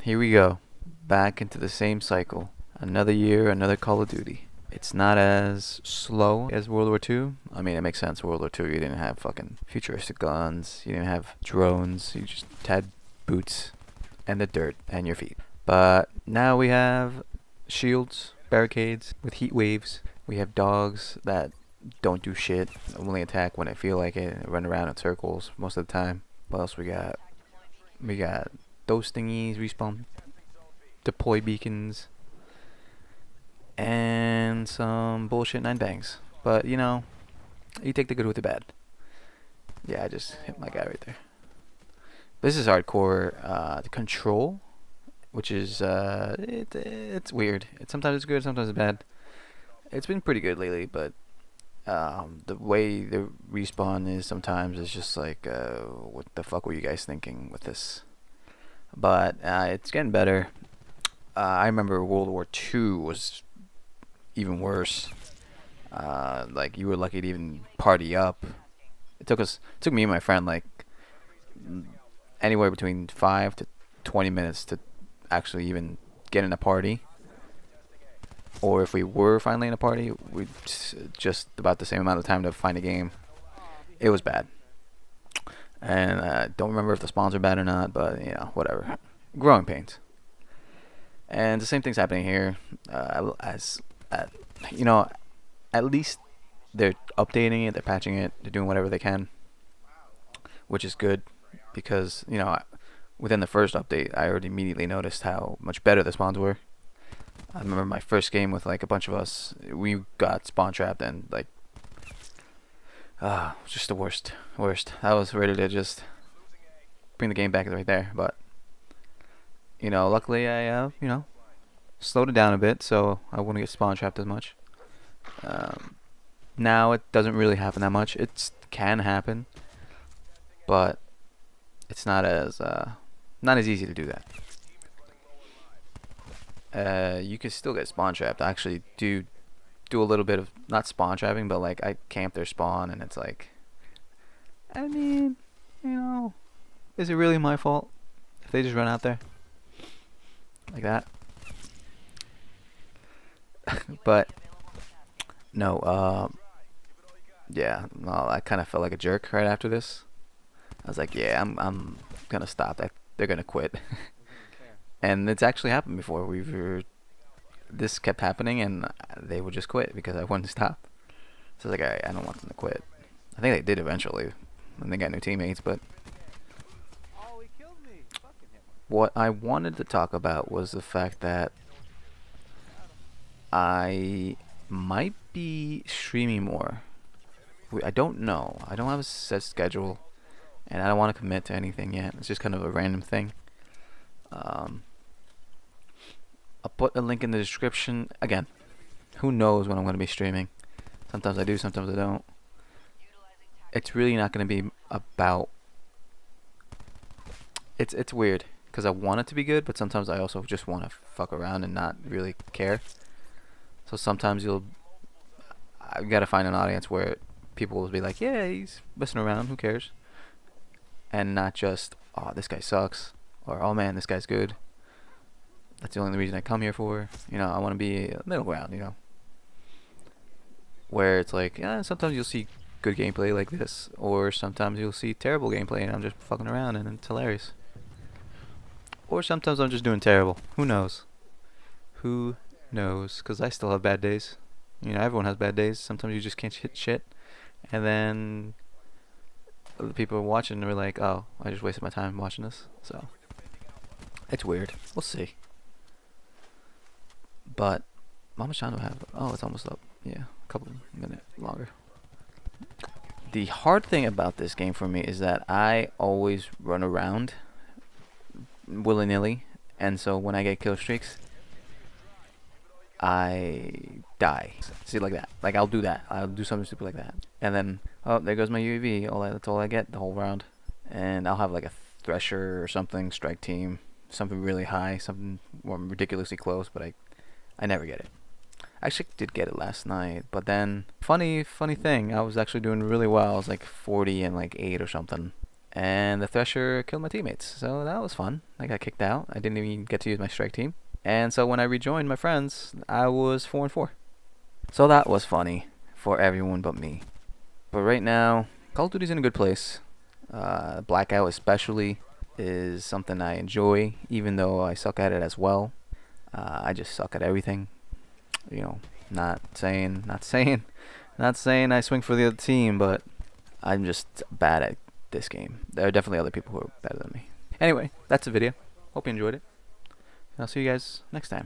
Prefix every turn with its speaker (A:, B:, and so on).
A: Here we go. Back into the same cycle. Another year, another Call of Duty. It's not as slow as World War II. I mean, it makes sense. World War II, you didn't have fucking futuristic guns. You didn't have drones. You just had boots and the dirt and your feet. But now we have shields, barricades with heat waves. We have dogs that don't do shit. Only attack when I feel like it. Run around in circles most of the time. What else we got? We got those thingies, respawn, deploy beacons, and some bullshit 9 bangs. But you know, you take the good with the bad. Yeah, I just hit my guy right there. This is hardcore. The control, which is it's weird. Sometimes it's good, sometimes it's bad. It's been pretty good lately, but the way the respawn is sometimes is just like, what the fuck were you guys thinking with this? But it's getting better. I remember World War II was even worse. Like you were lucky to even party up. It took me and my friend like anywhere between 5 to 20 minutes to actually even get in a party. Or if we were finally in a party, we just about the same amount of time to find a game. It was bad, and I don't remember if the spawns are bad or not, but you know, whatever. Growing pains. And the same thing's happening here. You know, at least they're updating it, they're patching it, they're doing whatever they can, which is good because you know, within the first update, I already immediately noticed how much better the spawns were. I remember my first game with like a bunch of us. We got spawn trapped and like, just the worst. I was ready to just bring the game back right there, but you know, luckily I you know, slowed it down a bit so I wouldn't get spawn trapped as much. Now it doesn't really happen that much. It can happen, but it's not as easy to do that. You can still get spawn trapped. I actually do a little bit of not spawn trapping, but like I camp their spawn, and it's like, I mean, you know, is it really my fault if they just run out there like that? But no, yeah, no, I kind of felt like a jerk right after this. I was like, yeah, I'm gonna stop. They're gonna quit. And it's actually happened before. This kept happening, and they would just quit because I wouldn't stop. So I was like, alright, I don't want them to quit. I think they did eventually, and they got new teammates. But what I wanted to talk about was the fact that I might be streaming more. I don't know. I don't have a set schedule, and I don't want to commit to anything yet. It's just kind of a random thing. I'll put a link in the description. Again, who knows when I'm going to be streaming. Sometimes I do, sometimes I don't. It's really not going to be about... It's weird, because I want it to be good, but sometimes I also just want to fuck around and not really care. So sometimes I've got to find an audience where people will be like, yeah, he's messing around, who cares? And not just, oh, this guy sucks, or oh man, this guy's good. That's the only reason I come here for. You know, I want to be a middle ground, you know. Where it's like, yeah, sometimes you'll see good gameplay like this, or sometimes you'll see terrible gameplay and I'm just fucking around and it's hilarious. Or sometimes I'm just doing terrible. Who knows? Who knows? Because I still have bad days. You know, everyone has bad days. Sometimes you just can't hit shit. And then the people watching are like, oh, I just wasted my time watching this. So, it's weird. We'll see. But how much time do I have? Oh, it's almost up. Yeah, a couple minutes longer. The hard thing about this game for me is that I always run around willy-nilly, and so when I get kill streaks, I die. See, like that. Like I'll do that. I'll do something stupid like that, and then oh, there goes my UAV. That's all I get the whole round, and I'll have like a Thresher or something, strike team, something really high, something ridiculously close, but I never get it. I actually did get it last night, but then funny thing, I was actually doing really well. I was like 40 and like 8 or something, and the Thresher killed my teammates. So that was fun. I got kicked out. I didn't even get to use my strike team. And so when I rejoined my friends, I was 4-4. So that was funny for everyone but me. But right now, Call of Duty's in a good place. Blackout especially is something I enjoy, even though I suck at it as well. I just suck at everything. You know, not saying I swing for the other team, but I'm just bad at this game. There are definitely other people who are better than me. Anyway, that's the video. Hope you enjoyed it. I'll see you guys next time.